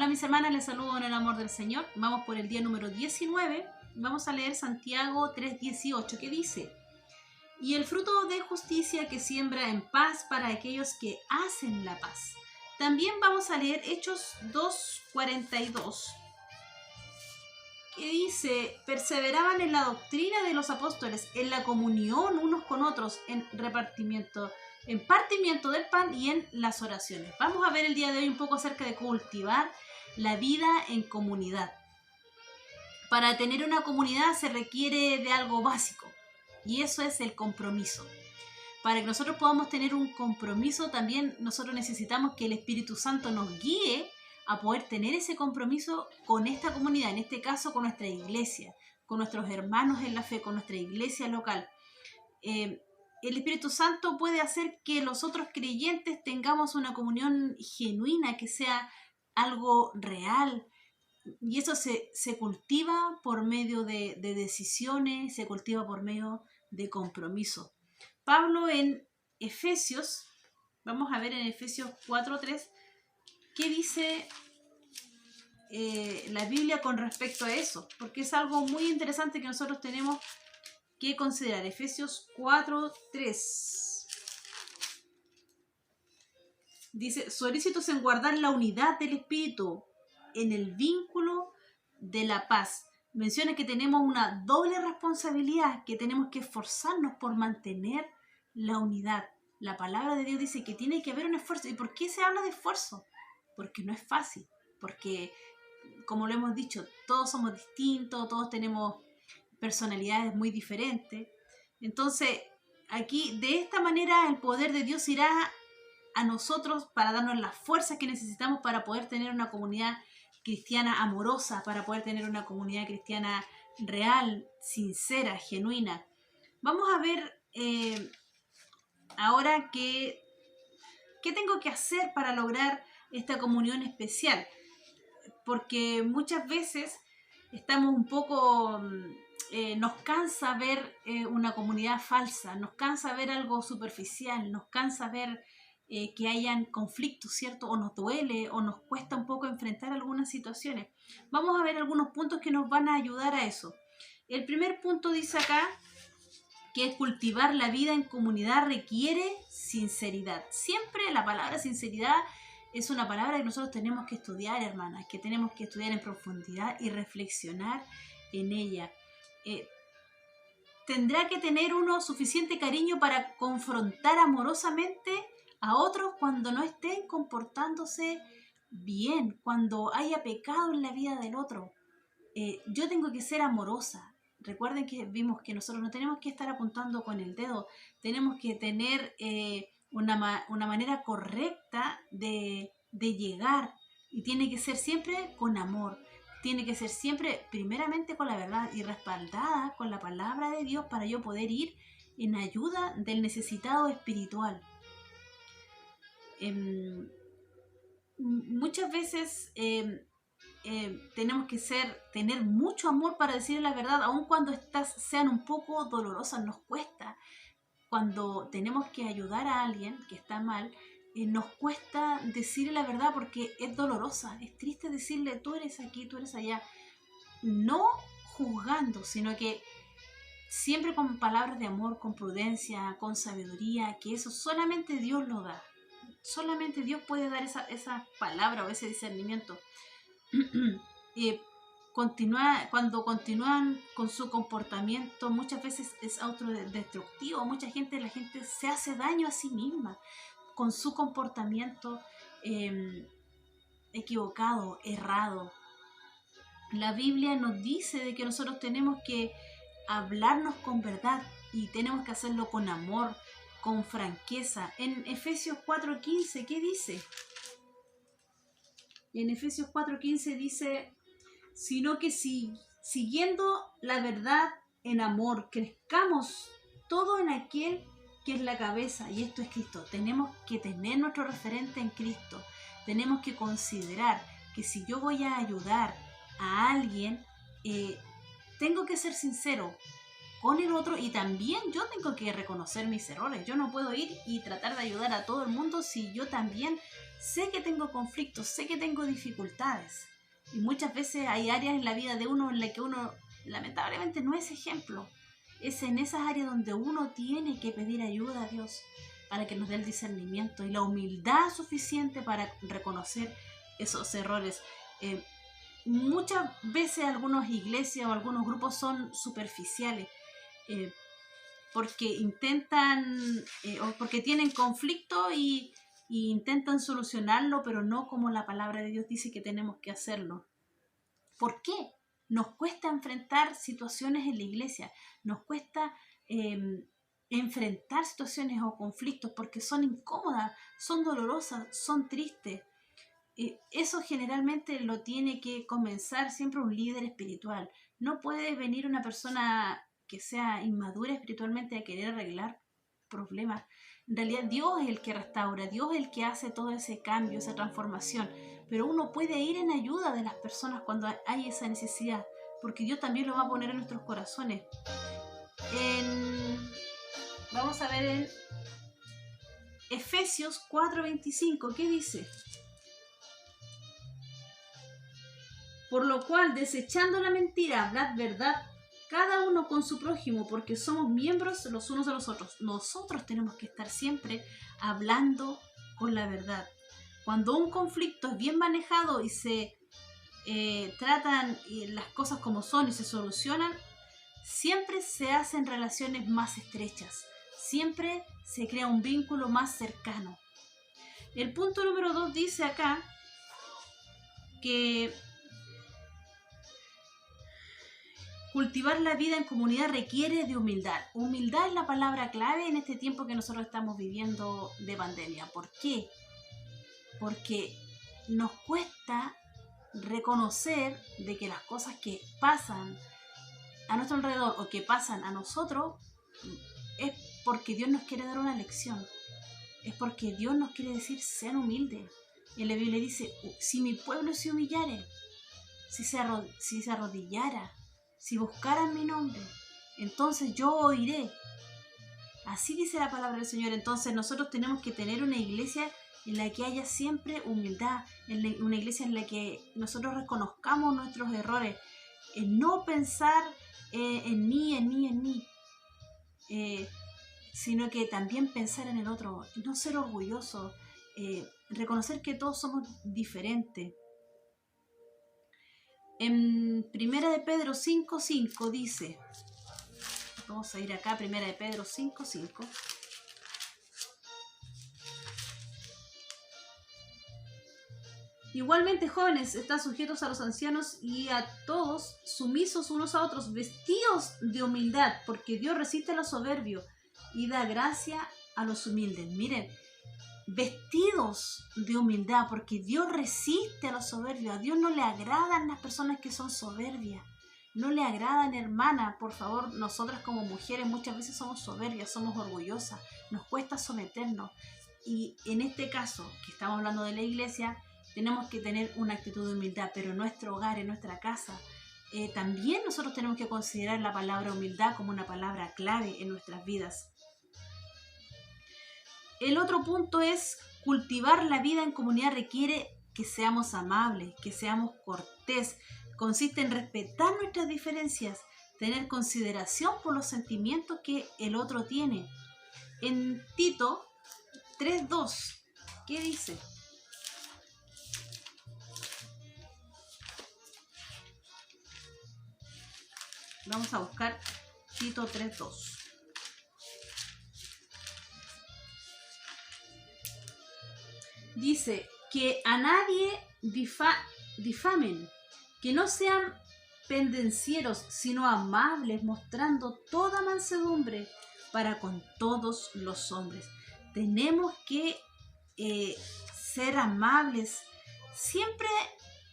mis hermanas, les saludo en el amor del Señor. Vamos por el día número 19. Vamos a leer Santiago 3:18, que dice: y el fruto de justicia que siembra en paz para aquellos que hacen la paz. También vamos a leer Hechos 2:42, que dice: perseveraban en la doctrina de los apóstoles, en la comunión unos con otros, en partimiento del pan y en las oraciones. Vamos a ver el día de hoy un poco acerca de cultivar la vida en comunidad. Para tener una comunidad se requiere de algo básico, y eso es el compromiso. Para que nosotros podamos tener un compromiso, también nosotros necesitamos que el Espíritu Santo nos guíe a poder tener ese compromiso con esta comunidad, en este caso con nuestra iglesia, con nuestros hermanos en la fe, con nuestra iglesia local. El Espíritu Santo puede hacer que los otros creyentes tengamos una comunión genuina, que sea algo real, y eso se cultiva por medio de decisiones, se cultiva por medio de compromiso. Pablo en Efesios, vamos a ver en Efesios 4:3, ¿qué dice la Biblia con respecto a eso? Porque es algo muy interesante que nosotros tenemos que considerar. Efesios 4:3 dice: solícitos en guardar la unidad del Espíritu en el vínculo de la paz. Menciona que tenemos una doble responsabilidad, que tenemos que esforzarnos por mantener la unidad. La palabra de Dios dice que tiene que haber un esfuerzo. ¿Y por qué se habla de esfuerzo? Porque no es fácil, porque, como lo hemos dicho, todos somos distintos, todos tenemos personalidades muy diferentes. Entonces, aquí, de esta manera, el poder de Dios irá a nosotros para darnos las fuerzas que necesitamos para poder tener una comunidad cristiana amorosa, para poder tener una comunidad cristiana real, sincera, genuina. Vamos a ver ahora qué tengo que hacer para lograr esta comunión especial, porque muchas veces estamos un poco... nos cansa ver una comunidad falsa, nos cansa ver algo superficial, nos cansa ver que hayan conflictos, ¿cierto? O nos duele o nos cuesta un poco enfrentar algunas situaciones. Vamos a ver algunos puntos que nos van a ayudar a eso. El primer punto dice acá que cultivar la vida en comunidad requiere sinceridad. Siempre la palabra sinceridad es una palabra que nosotros tenemos que estudiar, hermanas, que tenemos que estudiar en profundidad y reflexionar en ella. Tendrá que tener uno suficiente cariño para confrontar amorosamente a otros cuando no estén comportándose bien, cuando haya pecado en la vida del otro. Yo tengo que ser amorosa. Recuerden que vimos que nosotros no tenemos que estar apuntando con el dedo, tenemos que tener una manera correcta de llegar, y tiene que ser siempre con amor. Tiene que ser siempre primeramente con la verdad y respaldada con la palabra de Dios para yo poder ir en ayuda del necesitado espiritual. Muchas veces tenemos que tener mucho amor para decirle la verdad, aun cuando estas sean un poco dolorosas, nos cuesta. Cuando tenemos que ayudar a alguien que está mal, nos cuesta decirle la verdad porque es dolorosa, es triste decirle tú eres aquí, tú eres allá, no juzgando, sino que siempre con palabras de amor, con prudencia, con sabiduría, que eso solamente Dios lo da. Solamente Dios puede dar esa palabra o ese discernimiento. Cuando continúan con su comportamiento, muchas veces es autodestructivo. La gente se hace daño a sí misma con su comportamiento equivocado, errado. La Biblia nos dice de que nosotros tenemos que hablarnos con verdad y tenemos que hacerlo con amor, con franqueza. En Efesios 4:15, ¿qué dice? En Efesios 4:15 dice: sino que siguiendo la verdad en amor, crezcamos todo en aquel que es la cabeza, y esto es Cristo. Tenemos que tener nuestro referente en Cristo. Tenemos que considerar que si yo voy a ayudar a alguien, tengo que ser sincero con el otro, y también yo tengo que reconocer mis errores. Yo no puedo ir y tratar de ayudar a todo el mundo si yo también sé que tengo conflictos, sé que tengo dificultades. Y muchas veces hay áreas en la vida de uno en las que uno lamentablemente no es ejemplo. Es en esas áreas donde uno tiene que pedir ayuda a Dios para que nos dé el discernimiento y la humildad suficiente para reconocer esos errores. Muchas veces algunas iglesias o algunos grupos son superficiales porque intentan o porque tienen conflicto y intentan solucionarlo, pero no como la palabra de Dios dice que tenemos que hacerlo. ¿Por qué? Nos cuesta enfrentar situaciones en la iglesia, nos cuesta enfrentar situaciones o conflictos porque son incómodas, son dolorosas, son tristes. Eso generalmente lo tiene que comenzar siempre un líder espiritual. No puede venir una persona que sea inmadura espiritualmente a querer arreglar problemas. En realidad Dios es el que restaura, Dios es el que hace todo ese cambio, esa transformación. Pero uno puede ir en ayuda de las personas cuando hay esa necesidad, porque Dios también lo va a poner en nuestros corazones. Vamos a ver en Efesios 4:25, ¿qué dice? Por lo cual, desechando la mentira, hablad verdad, cada uno con su prójimo, porque somos miembros los unos de los otros. Nosotros tenemos que estar siempre hablando con la verdad. Cuando un conflicto es bien manejado y se tratan las cosas como son y se solucionan, siempre se hacen relaciones más estrechas. Siempre se crea un vínculo más cercano. El punto número 2 dice acá que cultivar la vida en comunidad requiere de humildad. Humildad es la palabra clave en este tiempo que nosotros estamos viviendo de pandemia. ¿Por qué? Porque nos cuesta reconocer de que las cosas que pasan a nuestro alrededor o que pasan a nosotros es porque Dios nos quiere dar una lección. Es porque Dios nos quiere decir, sean humildes. En la Biblia dice, si mi pueblo se humillare, si se arrodillara, si buscaran mi nombre, entonces yo oiré. Así dice la palabra del Señor. Entonces nosotros tenemos que tener una iglesia en la que haya siempre humildad, una iglesia en la que nosotros reconozcamos nuestros errores, no pensar en mí, sino que también pensar en el otro, no ser orgulloso, reconocer que todos somos diferentes. En 1 de Pedro 5:5 dice, vamos a ir acá, 1 de Pedro 5:5. Igualmente, jóvenes, están sujetos a los ancianos y a todos, sumisos unos a otros, vestidos de humildad, porque Dios resiste a los soberbios y da gracia a los humildes. Miren, vestidos de humildad, porque Dios resiste a los soberbios. A Dios no le agradan las personas que son soberbias. No le agradan, hermana, por favor. Nosotras como mujeres muchas veces somos soberbias, somos orgullosas, nos cuesta someternos. Y en este caso, que estamos hablando de la iglesia, tenemos que tener una actitud de humildad, pero en nuestro hogar, en nuestra casa, también nosotros tenemos que considerar la palabra humildad como una palabra clave en nuestras vidas. El otro punto es cultivar la vida en comunidad requiere que seamos amables, que seamos cortés. Consiste en respetar nuestras diferencias, tener consideración por los sentimientos que el otro tiene. En Tito 3:2, ¿qué dice? Vamos a buscar Tito 3:2. Dice que a nadie difamen, que no sean pendencieros, sino amables, mostrando toda mansedumbre para con todos los hombres. Tenemos que ser amables. Siempre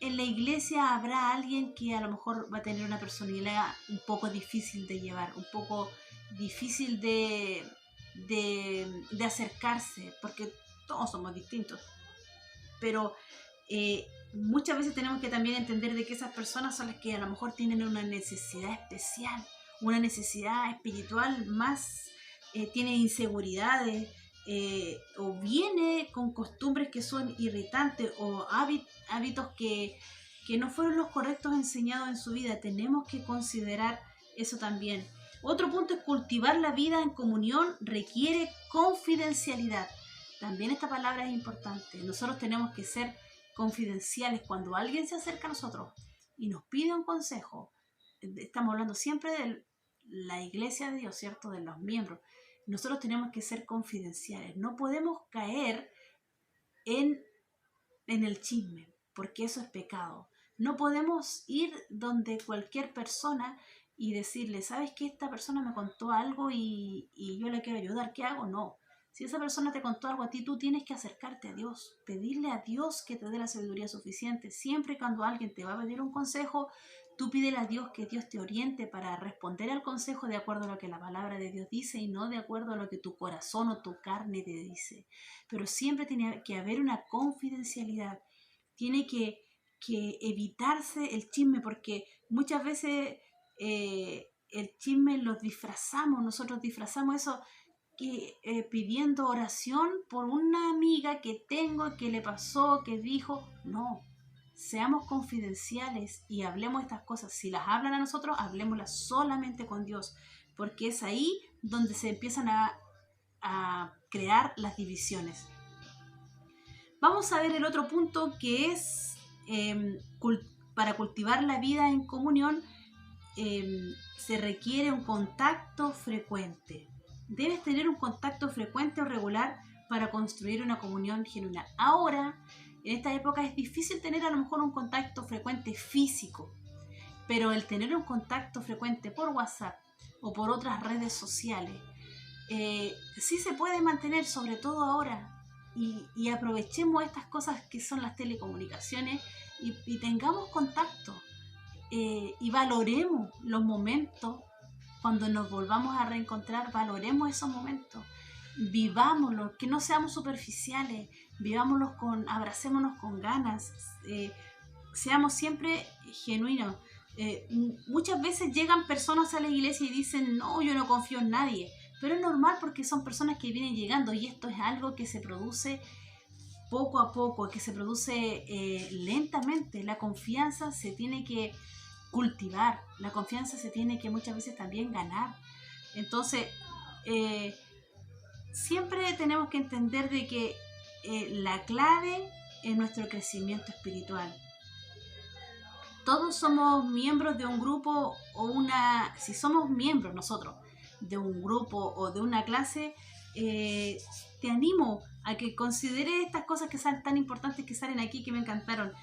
en la iglesia habrá alguien que a lo mejor va a tener una personalidad un poco difícil de llevar, un poco difícil de acercarse, porque todos somos distintos. Pero muchas veces tenemos que también entender de que esas personas son las que a lo mejor tienen una necesidad especial, una necesidad espiritual más, tienen inseguridades, o viene con costumbres que son irritantes o hábitos que no fueron los correctos enseñados en su vida. Tenemos que considerar eso también. Otro punto es cultivar la vida en comunión requiere confidencialidad. También esta palabra es importante. Nosotros tenemos que ser confidenciales cuando alguien se acerca a nosotros y nos pide un consejo. Estamos hablando siempre de la iglesia de Dios, ¿cierto? De los miembros. Nosotros tenemos que ser confidenciales. No podemos caer en el chisme, porque eso es pecado. No podemos ir donde cualquier persona y decirle, ¿sabes qué? Esta persona me contó algo y yo le quiero ayudar. ¿Qué hago? No. Si esa persona te contó algo a ti, tú tienes que acercarte a Dios, pedirle a Dios que te dé la sabiduría suficiente. Siempre cuando alguien te va a pedir un consejo, tú pídele a Dios que Dios te oriente para responder al consejo de acuerdo a lo que la palabra de Dios dice y no de acuerdo a lo que tu corazón o tu carne te dice. Pero siempre tiene que haber una confidencialidad. Tiene que evitarse el chisme, porque muchas veces el chisme lo disfrazamos, nosotros disfrazamos eso pidiendo oración por una amiga que tengo, que le pasó, que dijo. No, seamos confidenciales y hablemos estas cosas. Si las hablan a nosotros, hablemoslas solamente con Dios, porque es ahí donde se empiezan a crear las divisiones. Vamos a ver el otro punto, que es para cultivar la vida en comunión se requiere un contacto frecuente. Debes tener un contacto frecuente o regular para construir una comunión genuina. Ahora, en esta época es difícil tener a lo mejor un contacto frecuente físico, pero el tener un contacto frecuente por WhatsApp o por otras redes sociales sí se puede mantener, sobre todo ahora. Y aprovechemos estas cosas que son las telecomunicaciones y tengamos contacto y valoremos los momentos. Cuando nos volvamos a reencontrar, valoremos esos momentos, vivámoslos, que no seamos superficiales, vivámoslos abracémonos con ganas, seamos siempre genuinos. Muchas veces llegan personas a la iglesia y dicen, no, yo no confío en nadie, pero es normal porque son personas que vienen llegando y esto es algo que se produce poco a poco, que se produce lentamente. La confianza se tiene que cultivar, la confianza se tiene que muchas veces también ganar. Entonces, siempre tenemos que entender de que la clave es nuestro crecimiento espiritual. Todos somos miembros de un grupo si somos miembros nosotros de un grupo o de una clase, te animo a que consideres estas cosas que son tan importantes que salen aquí, que me encantaron.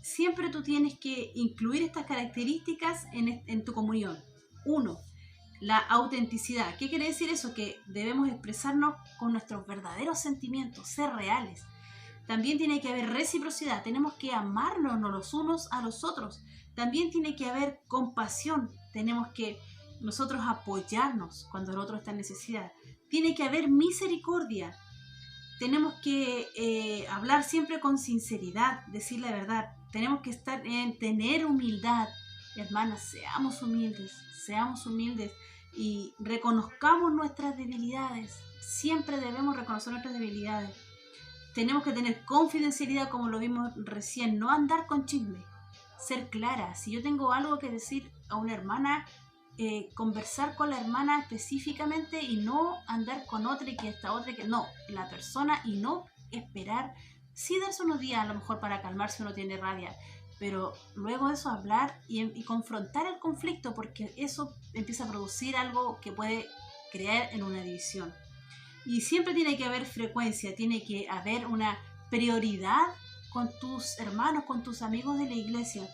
Siempre tú tienes que incluir estas características en tu comunión. 1. La autenticidad. ¿Qué quiere decir eso? Que debemos expresarnos con nuestros verdaderos sentimientos, ser reales. También tiene que haber reciprocidad. Tenemos que amarnos los unos a los otros. También tiene que haber compasión. Tenemos que nosotros apoyarnos cuando el otro está en necesidad. Tiene que haber misericordia. Tenemos que hablar siempre con sinceridad, decir la verdad. Tenemos que tener humildad. Hermanas, seamos humildes y reconozcamos nuestras debilidades. Siempre debemos reconocer nuestras debilidades. Tenemos que tener confidencialidad, como lo vimos recién, no andar con chisme, ser clara. Si yo tengo algo que decir a una hermana, conversar con la hermana específicamente y no andar con otra y que esta otra, que no, la persona, y no esperar, sí darse unos días a lo mejor para calmarse si uno tiene rabia, pero luego de eso hablar y confrontar el conflicto, porque eso empieza a producir algo que puede crear en una división. Y siempre tiene que haber frecuencia, tiene que haber una prioridad con tus hermanos, con tus amigos de la iglesia.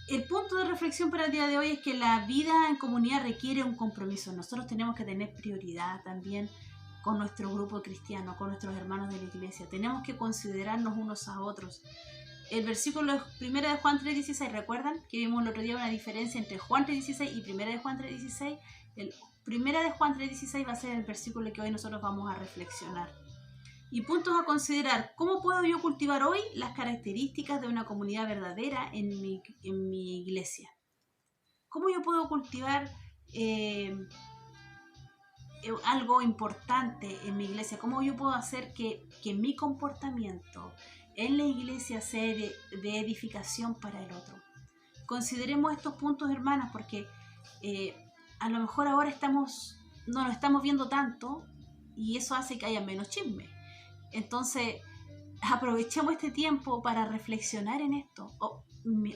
El punto de reflexión para el día de hoy es que la vida en comunidad requiere un compromiso. Nosotros tenemos que tener prioridad también con nuestro grupo cristiano, con nuestros hermanos de la iglesia. Tenemos que considerarnos unos a otros. El versículo 1 de Juan 3:16, ¿recuerdan? Que vimos el otro día una diferencia entre Juan 3:16 y 1 de Juan 3:16. El 1 de Juan 3:16 va a ser el versículo que hoy nosotros vamos a reflexionar. Y puntos a considerar. ¿Cómo puedo yo cultivar hoy las características de una comunidad verdadera en mi iglesia? ¿Cómo yo puedo cultivar algo importante en mi iglesia? ¿Cómo yo puedo hacer que mi comportamiento en la iglesia sea de edificación para el otro? Consideremos estos puntos, hermanas, porque a lo mejor ahora no nos estamos viendo tanto y eso hace que haya menos chisme. Entonces, aprovechemos este tiempo para reflexionar en esto.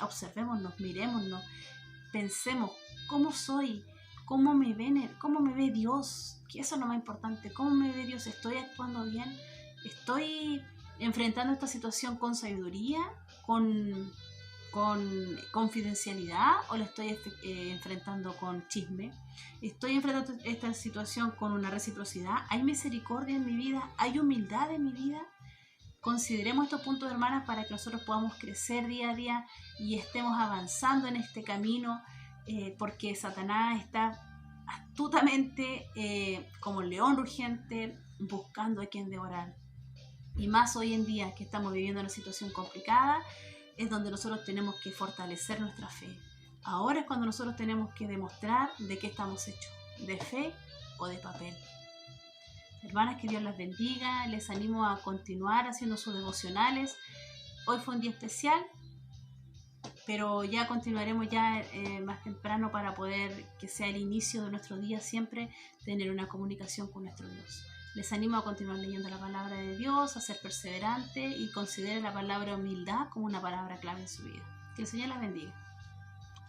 Observémonos, mirémonos, pensemos cómo soy, cómo me ve Dios, que eso es lo más importante, cómo me ve Dios. ¿Estoy actuando bien? ¿Estoy enfrentando esta situación con sabiduría, con confidencialidad, o la estoy enfrentando con chisme? ¿Estoy enfrentando esta situación con una reciprocidad? ¿Hay misericordia en mi vida? ¿Hay humildad en mi vida? Consideremos estos puntos, hermanas, para que nosotros podamos crecer día a día y estemos avanzando en este camino, porque Satanás está astutamente, como un león rugiente, buscando a quien devorar. Y más hoy en día que estamos viviendo una situación complicada, es donde nosotros tenemos que fortalecer nuestra fe. Ahora es cuando nosotros tenemos que demostrar de qué estamos hechos, de fe o de papel. Hermanas, que Dios las bendiga. Les animo a continuar haciendo sus devocionales. Hoy fue un día especial, pero ya continuaremos ya más temprano para poder que sea el inicio de nuestro día, siempre tener una comunicación con nuestro Dios. Les animo a continuar leyendo la palabra de Dios, a ser perseverante y considere la palabra humildad como una palabra clave en su vida. Que el Señor las bendiga.